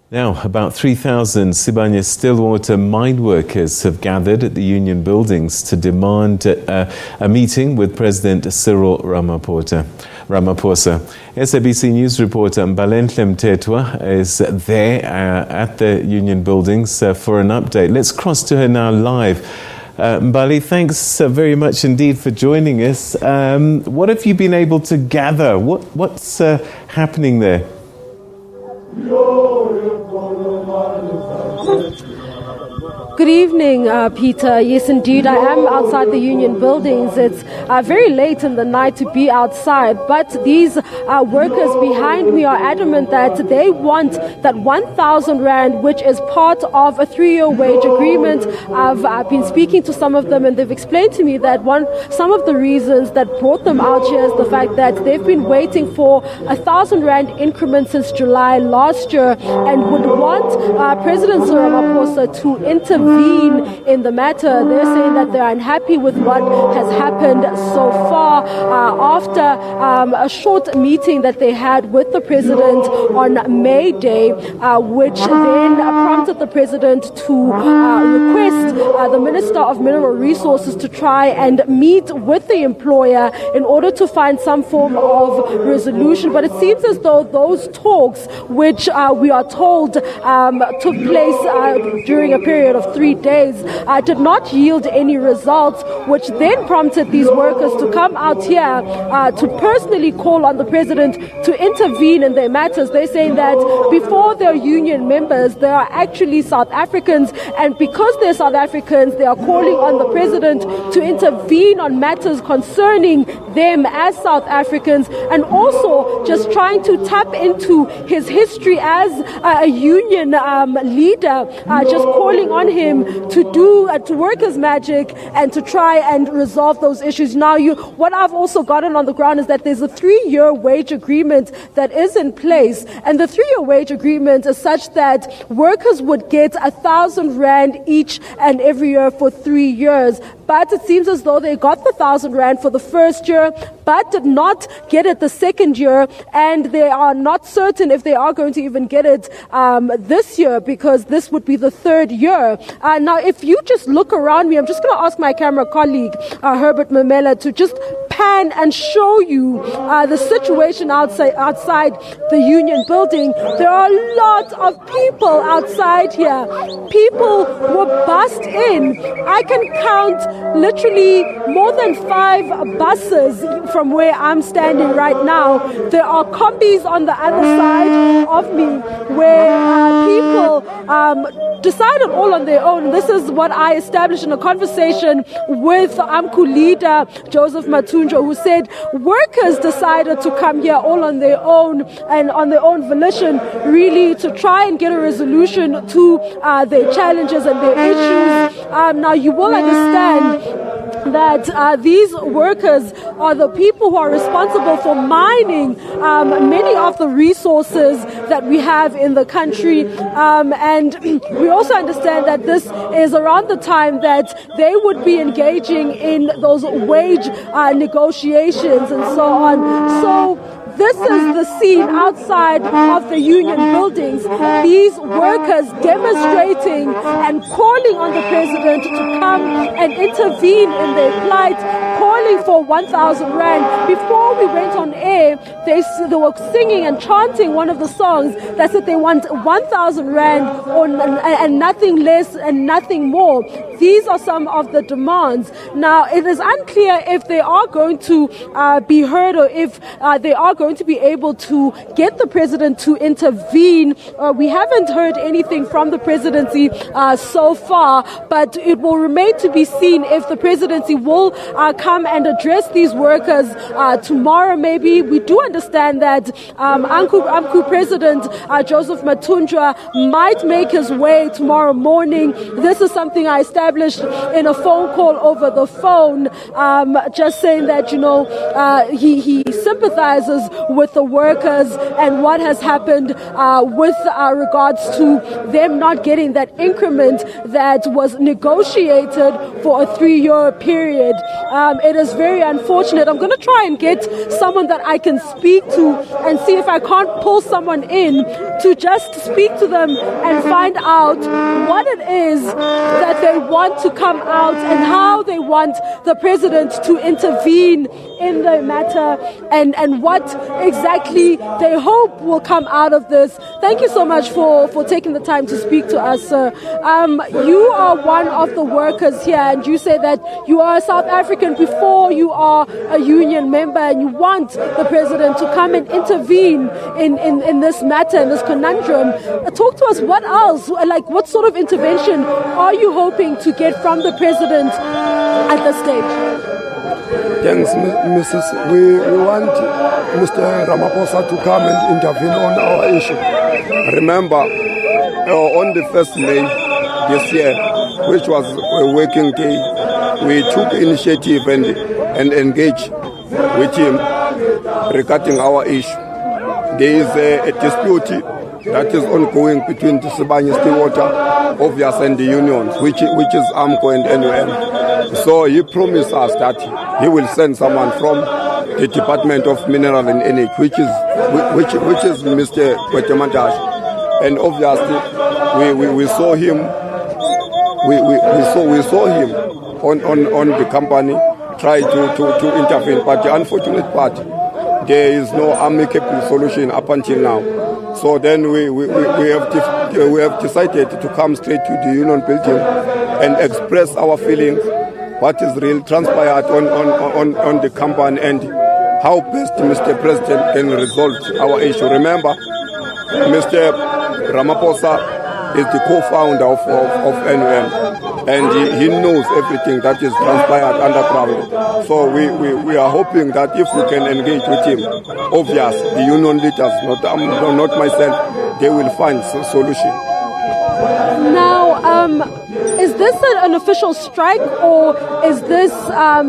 Now, about 3,000 Sibanye-Stillwater mine workers have gathered at the union buildings to demand a meeting with President Cyril Ramaphosa. SABC News reporter Mbalenhle Mthethwa is there at the union buildings for an update. Let's cross to her now live. Mbali, thanks very much indeed for joining us. What have you been able to gather? What's happening there? Good evening, Peter. Yes, indeed, I am outside the union buildings. It's very late in the night to be outside, but these workers behind me are adamant that they want that 1,000 Rand, which is part of a 3-year wage agreement. I've been speaking to some of them, and they've explained to me that some of the reasons that brought them out here is the fact that they've been waiting for 1,000 Rand increment since July last year and would want President Cyril Ramaphosa to intervene in the matter. They're saying that they're unhappy with what has happened so far after a short meeting that they had with the president on May Day, which then prompted the president to request the Minister of Mineral Resources to try and meet with the employer in order to find some form of resolution. But it seems as though those talks, which we are told took place during a period of 3 days, did not yield any results, which then prompted these workers to come out here to personally call on the president to intervene in their matters. They're saying that before they're union members, they are actually South Africans, and because they're South Africans, they are calling on the president to intervene on matters concerning them as South Africans, and also just trying to tap into his history as a union leader, just calling on him to work his magic and to try and resolve those issues. Now, what I've also gotten on the ground is that there's a 3-year wage agreement that is in place, and the 3-year wage agreement is such that workers would get 1,000 Rand each and every year for 3 years. But it seems as though they got the 1,000 Rand for the first year, but did not get it the second year, and they are not certain if they are going to even get it this year, because this would be the 3rd year. Now, if you just look around me, I'm just going to ask my camera colleague, Herbert Mamela, to just pan and show you the situation outside the union building. There are a lot of people outside here. People were bussed in. I can count literally more than 5 buses from where I'm standing right now. There are combis on the other side of me where people decided all on their own. This is what I established in a conversation with AMCU leader Joseph Matunjo, who said workers decided to come here all on their own and on their own volition, really to try and get a resolution to their challenges and their issues. Now, you will understand that these workers are the people who are responsible for mining many of the resources that we have in the country. And we also understand that this is around the time that they would be engaging in those wage negotiations and so on. So this is the scene outside of the union buildings. These workers demonstrating and calling on the president to come and intervene in their plight, calling for 1,000 Rand. Before we went on air, they were singing and chanting one of the songs that said they want 1,000 Rand and nothing less and nothing more. These are some of the demands. Now, it is unclear if they are going to be heard or if they are going to be able to get the president to intervene. We haven't heard anything from the presidency so far, but it will remain to be seen if the presidency will come and address these workers tomorrow. Maybe we do understand that AMCU President Joseph Matunja might make his way tomorrow morning. This is something I established in a phone call over the phone, just saying that, he sympathizes with the workers and what has happened with regards to them not getting that increment that was negotiated for a 3-year period. It is very unfortunate. I'm going to try and get someone that I can speak to and see if I can't pull someone in to just speak to them and find out what it is that they want to come out and how they want the president to intervene in the matter and what exactly they hope will come out of this. Thank you so much for taking the time to speak to us, sir. You are one of the workers here, and you say that you are a South African before you are a union member, and you want the president to come and intervene in this matter, in this conundrum. Talk to us, what else? Like, what sort of intervention are you hoping to get from the president at this stage? Thanks, Mrs. We want Mr. Ramaphosa to come and intervene on our issue. Remember, on the 1st May this year, which was a working day, we took initiative and engaged with him regarding our issue. There is a dispute that is ongoing between the Sibanye-Stillwater, obvious, and the unions, which is AMCO and NUM. So he promised us that he will send someone from the Department of Mineral and Energy, which is Mr. Kwetematashe. And obviously, we saw him. We saw him on the company try to intervene, but the unfortunate part, there is no amicable solution up until now. So then we have decided to come straight to the union building and express our feelings, what is really transpired on the company, and how best Mr. President can resolve our issue. Remember, Mr. Ramaphosa is the co-founder of NUM, and he knows everything that is transpired underground. So we are hoping that if we can engage with him, obvious, the union leaders, not myself, they will find a solution. Now, is this an official strike, or is this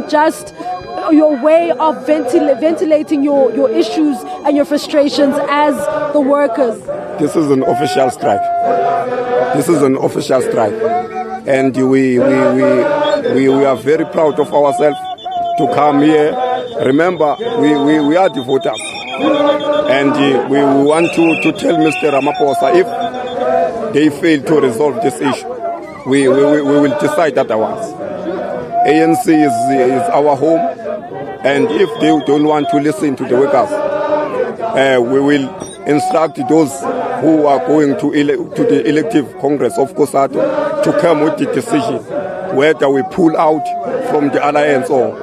just your way of ventilating your issues and your frustrations as the workers? This is an official strike. This is an official strike, and we are very proud of ourselves to come here. Remember, we are the voters, and we want to tell Mr. Ramaphosa, if they fail to resolve this issue, we will decide otherwise. ANC is our home, and if they don't want to listen to the workers, we will instruct those who are going to the elective Congress of COSATU to come with the decision whether we pull out from the alliance or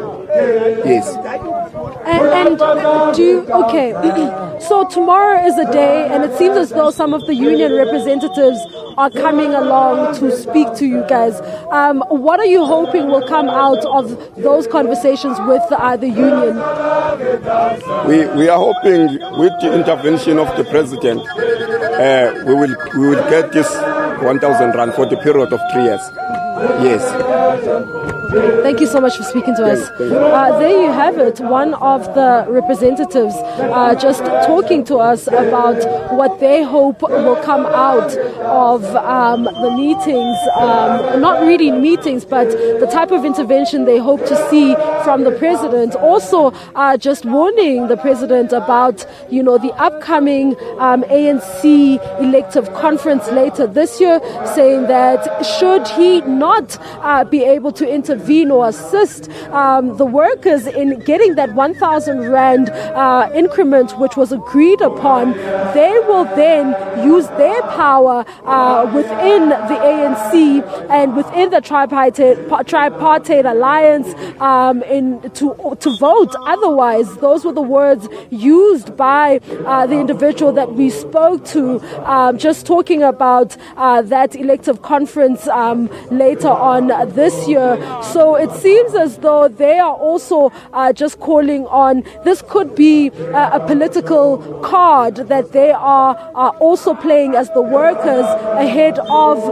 yes. And okay, so tomorrow is a day, and it seems as though some of the union representatives are coming along to speak to you guys. What are you hoping will come out of those conversations with the union? We are hoping with the intervention of the president, we will get this 1,000 rand for the period of 3 years. Yes. Thank you so much for speaking to us. There you have it, one of the representatives just talking to us about what they hope will come out of the meetings, not really meetings, but the type of intervention they hope to see from the president. Also, just warning the president about, the upcoming ANC elective conference later this year, saying that should he not be able to intervene or assist the workers in getting that 1,000 rand increment which was agreed upon, they will then use their power within the ANC and within the tripartite alliance to vote otherwise. Those were the words used by the individual that we spoke to, just talking about that elective conference later on this year. So it seems as though they are also just calling on, this could be a political card that they are also playing as the workers ahead of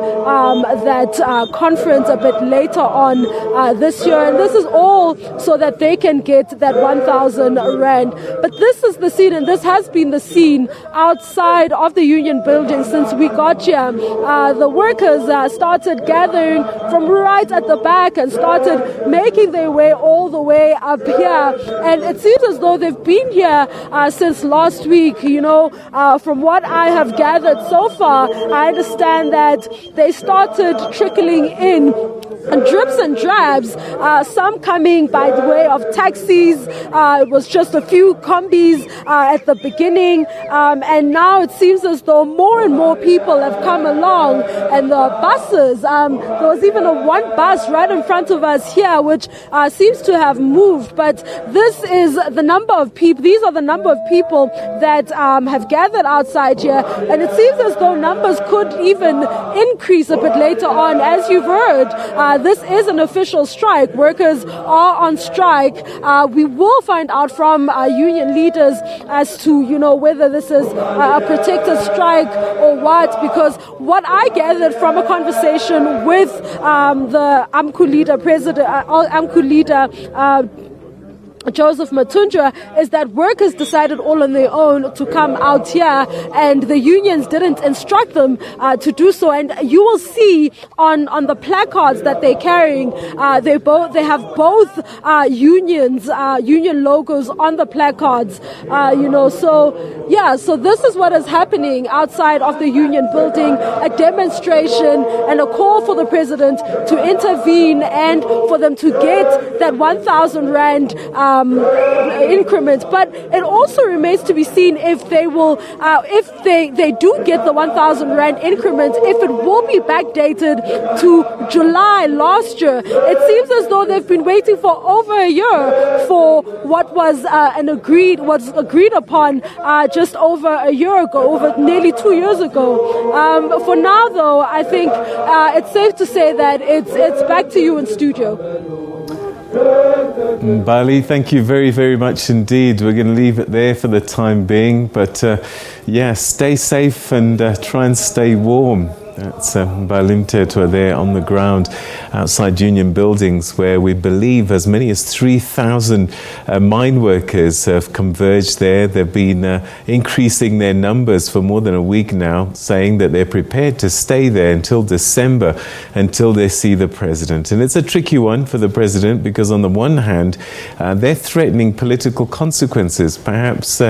that conference a bit later on this year. And this is all so that they can get that 1,000 rand. But this is the scene, and this has been the scene outside of the union building since we got here. The workers started gathering from right at the back and started making their way all the way up here. And it seems as though they've been here since last week. You know, from what I have gathered so far, I understand that they started trickling in drips and drabs, some coming by the way of taxis. It was just a few combis at the beginning, and now it seems as though more and more people have come along, and the buses, there was even one bus right in front of us here which seems to have moved, but this is the number of people, these are the number of people that have gathered outside here, and it seems as though numbers could even increase a bit later on. As you've heard, this is an official strike. Workers are on strike. We will find out from union leaders as to, you know, whether this is a protected strike or what, because what I gathered from a conversation with the AMCU leader, AMCU leader, Joseph Matundra, is that workers decided all on their own to come out here, and the unions didn't instruct them to do so. And you will see on the placards that they're carrying, they have both union logos on the placards. So this is what is happening outside of the union building, a demonstration and a call for the president to intervene and for them to get that 1,000 rand increment. But it also remains to be seen if they will, if they do get the 1,000 rand increment, if it will be backdated to July last year. It seems as though they've been waiting for over a year for what was agreed upon just over a year ago, over nearly 2 years ago. For now, though, I think it's safe to say that it's back to you in studio. Mbali, thank you very, very much indeed. We're going to leave it there for the time being. But stay safe and try and stay warm. That's Mbalenhle Mthethwa there on the ground outside union buildings, where we believe as many as 3,000 mine workers have converged there. They've been increasing their numbers for more than a week now, saying that they're prepared to stay there until December, until they see the president. And it's a tricky one for the president, because on the one hand, they're threatening political consequences, perhaps